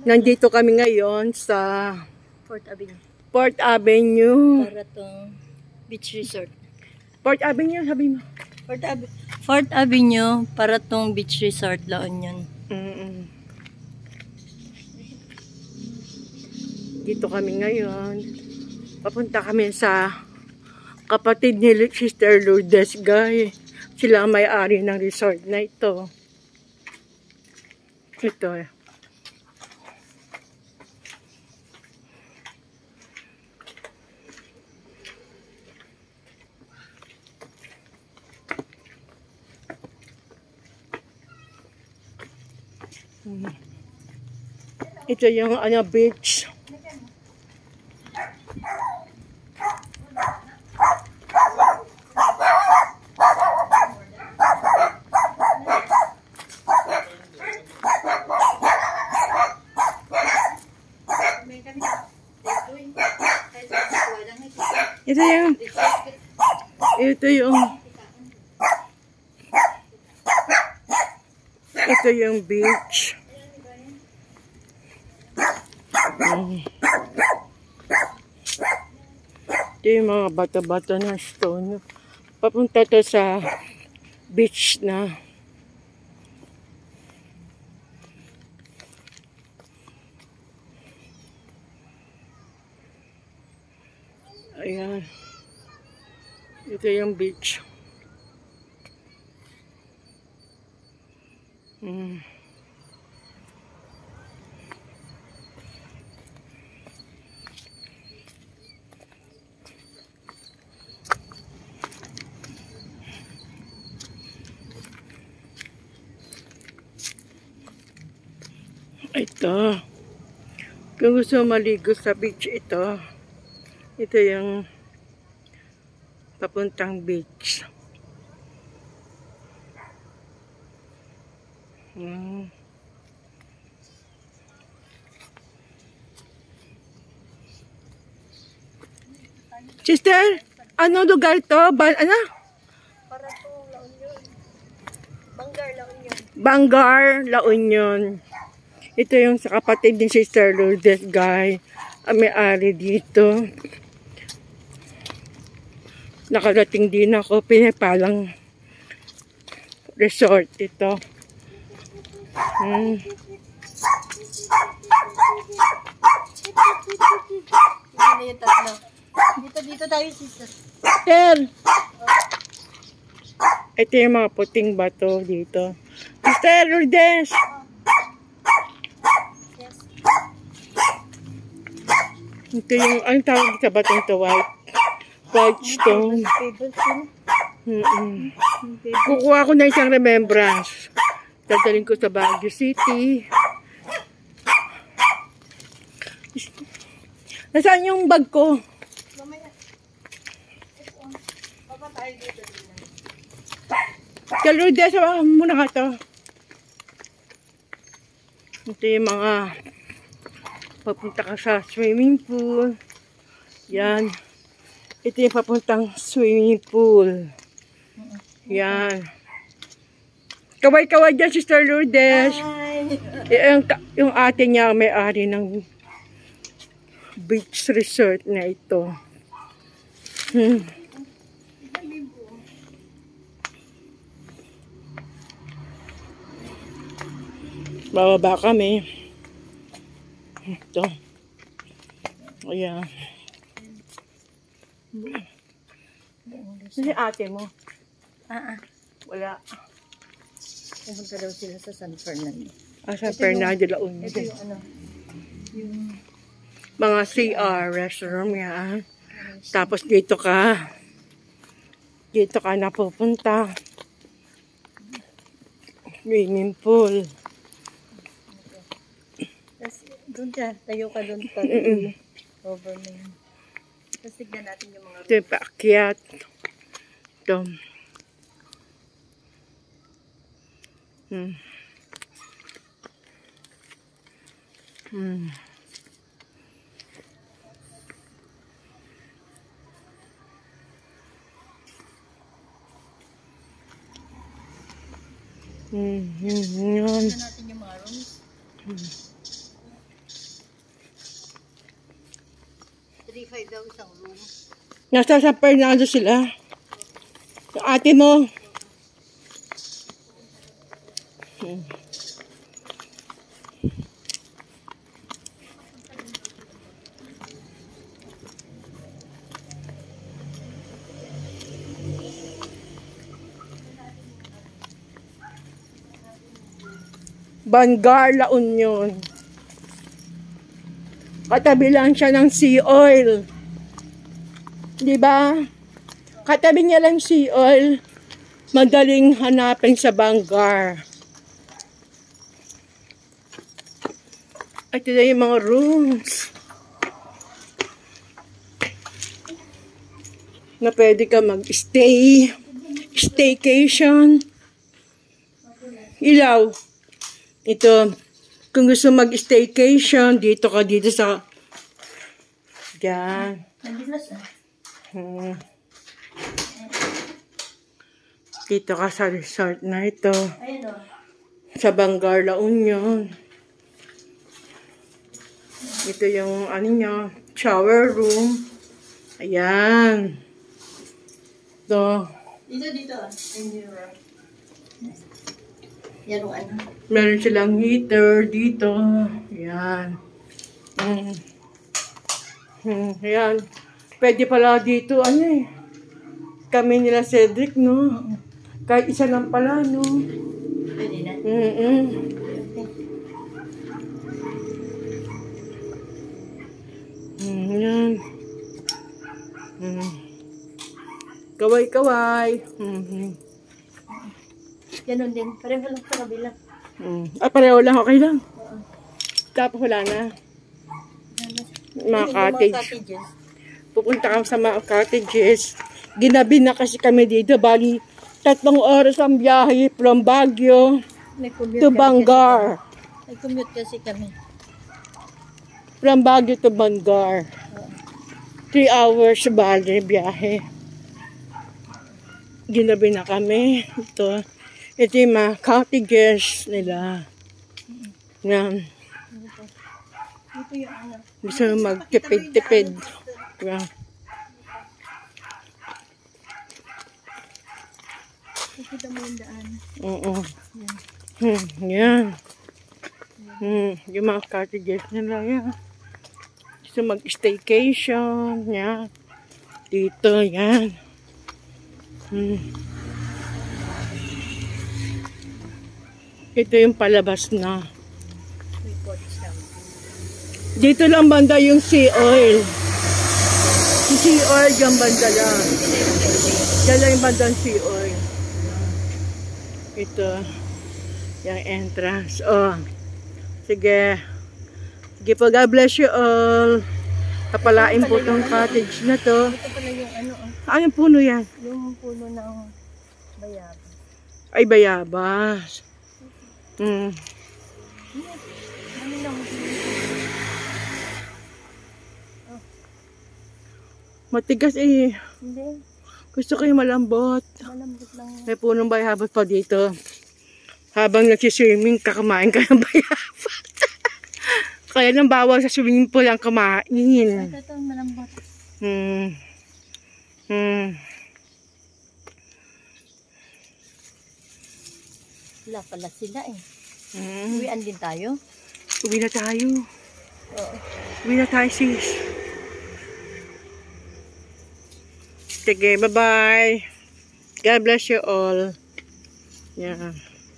Nandito kami ngayon sa 4th Avenue. 4th Avenue. Para tong beach resort. 4th Avenue, sabi mo. 4th Avenue para tong beach resort La Union. Dito kami ngayon. Papunta kami sa kapatid ni Sister Lourdes, guys. Sila ang may-ari ng resort na ito. Ito. Ito yung beach. Ito yung beach. Ito yung mga bata-bata na stone. Papunta to sa beach na. Ayan. Ito yung beach. Ito. Kung gusto maligo sa beach, ito. Ito yung papuntang beach. Sister, ano lugar to? Ano? Para tong La Union. Bangar La Union. Bangar La Union. Ito yung sa kapatid ni Sister Lourdes, guys. Ang may-ari dito. Nakarating din ako. Pinipalang resort ito. Ano yung tatlo? Dito tayo, sister. Sister! Ito yung mga puting bato dito. Sister Lourdes! Ito yung, ang tawag dito batong to, white stone. Kukuha ko na isang remembrance. Dadalhin ko sa Baguio City. Nasaan yung bag ko? Mamaya. Papa tayo dito. Kaya Lourdes, muna ka to. Ito yung mga papunta ka sa swimming pool. Yan. Ito yung papuntang swimming pool. Yan. Kaway-kaway dyan, Sister Lourdes. Yung ate niya may-ari ng beach resort na ito. Bababa kami. Ito. Ayan. Si ate mo? Wala. Pumunta daw sila sa San Fernando. San Fernando, La Union. Ito yung ano? Yung mga CR, restroom yan. Tapos dito ka napupunta. Swimming pool. Doon ka, tayo ka doon pa. Over na yun. Tapos tignan natin yung mga ito yung paakyat. Ito. Yun. tignan natin yung mga rooms. 3.5 daw isang room. Nasa San Fernando sila. Yung ate mo. Bangar, La Union. Katabi lang siya ng sea oil. Di ba? Katabi niya lang sea oil. Madaling hanapin sa Bangar. Ito na yung mga rooms na pwede ka mag-stay. Staycation. Ilaw. Ito, kung gusto mag-staycation, dito ka dito sa... Diyan. Dito ka sa resort na ito. Sa Bangar, La Union. Ito yung ano niya, shower room. Ayan. Ito. Dito. Yan ang ano. Meron silang heater dito. Ayan. Ayan. Pwede pala dito, ano eh. Kami nila Cedric, no? Kahit isa lang pala, no? Pwede na. Ayan. Kaway-kaway. Ganun din. Pareho lang sa kabila. Pareho lang. Okay lang. Tapos wala na. Mga cottage. Pupunta kami sa mga cottages. Ginabi na kasi kami dito. Bali, 3 oras ang biyahe from Baguio to Bangar. Nag-commute kasi kami. From Baguio to Bangar. 3 hours bali biyahe. Ginabi na kami. Ito yung mga cottages nila. Yan. Ito yung ano. Gusto magtipid-tipid. Yan. Nakita mo yung daan. Oo. Yan. Yung mga cottages nila yan. Gusto mag-staycation. Yan. Dito, yan. Ito yung palabas na. Dito lang banda yung sea oil. Yung sea oil dyan banda lang. Dyan lang yung banda yung sea oil. Ito. Yung entrance. Oh. Sige. Sige po. God bless you all. Kapalain po itong cottage na to. Ito pala yung ano. Anong puno yan? Yung puno ng bayabas. Ay, bayabas. Ano lang. Matigas eh. Hindi. Gusto ko yung malambot. Malambot lang. May punong bayabas pa dito. Habang nagsiswimming, kakamain ka ng bayabas. Kaya nang bawal sa swimming pool ang kumain. Ito malambot. Wala pala sila eh. Uwian din tayo. Uwi na tayo. Oo. Uwi na tayo, sis. Sige, bye-bye. God bless you all. Yeah.